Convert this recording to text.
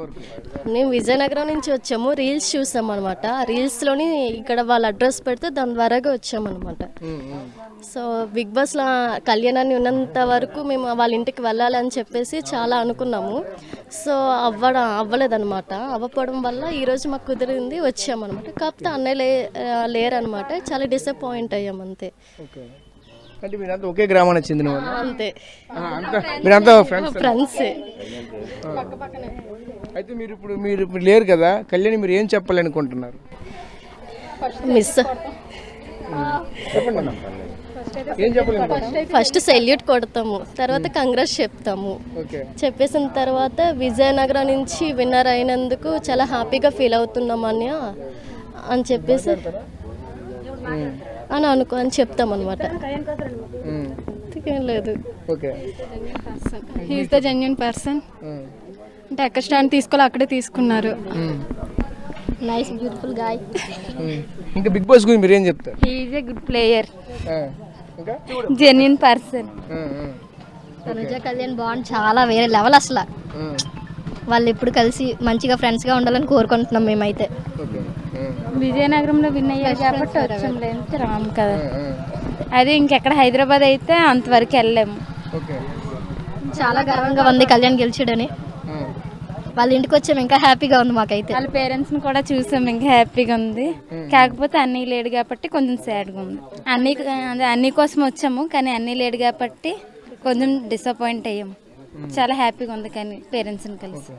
వరకు? మేము విజయనగరం నుంచి వచ్చాము, రీల్స్ చూసాం అనమాట. రీల్స్లోని ఇక్కడ వాళ్ళ అడ్రస్ పెడితే దాని ద్వారాగా వచ్చామన్నమాట. సో బిగ్ బాస్లో కళ్యాణాన్ని ఉన్నంత వరకు మేము వాళ్ళ ఇంటికి వెళ్ళాలని చెప్పేసి చాలా అనుకున్నాము. సో అవ్వలేదన్నమాట. అవ్వకపోవడం వల్ల ఈరోజు మాకు కుదిరింది, వచ్చామన్నమాట. కాకపోతే అన్నయ్య లేరనమాట. చాలా డిసప్పాయింట్ అయ్యాం అంతే. అంటే మీరంతా ఒకే గ్రామానికి చెందిన వాళ్ళు? అంతే, మీరంతా ఫ్రెండ్స్. అయితే మీరు ఇప్పుడు లేరు కదా, కళ్యాణి మీరు ఏం చెప్పాలనుకుంటున్నారు? మిస్ చెప్పండి. ఏం చెప్పాలనుకుంటున్నారు? ఫస్ట్ సెల్యూట్ కొడతాము, తర్వాత కంగ్రెస్ చెప్తాము. చెప్పేసిన తర్వాత విజయనగరం నుంచి విన్నర్ అయినందుకు చాలా హ్యాపీగా ఫీల్ అవుతున్నామని అని చెప్పేసి అని చెప్తాం అనమాట. లేదు, హీఈస్ ద జెన్యూన్ పర్సన్. అంటే ఎక్కడ స్టాండ్ తీసుకోవాలో అక్కడే తీసుకున్నారు. Nice beautiful guy. ఇంకా బిగ్ బాస్ గురించి మీరు ఏం చెప్తారు? He is a good player, genuine person. Tanuja Kalyan bond చాలా వేరే లెవెల్ అసలు. వాళ్ళు ఎప్పుడు కలిసి మంచిగా ఫ్రెండ్స్గా ఉండాలని కోరుకుంటున్నాం మేమైతే. విజయనగరంలో విన్ అయ్యారు కాబట్టి వచ్చాం, లేదంటే రాము కదా. అదే ఇంకెక్కడ హైదరాబాద్ అయితే అంతవరకు వెళ్ళాము. చాలా గర్వంగా ఉంది కళ్యాణ్ గెలిచాడని. వాళ్ళ ఇంటికి వచ్చాము, ఇంకా హ్యాపీగా ఉంది మాకైతే. వాళ్ళ పేరెంట్స్ని కూడా చూసాం, ఇంకా హ్యాపీగా ఉంది. కాకపోతే అన్నీ లేడు కాబట్టి కొంచెం సాడ్గా ఉంది. అన్నీ కోసం వచ్చాము, కానీ అన్నీ లేడు కాబట్టి కొంచెం డిసప్పాయింట్ అయ్యాము. చాలా హ్యాపీగా ఉంది కానీ పేరెంట్స్ని కలిసి.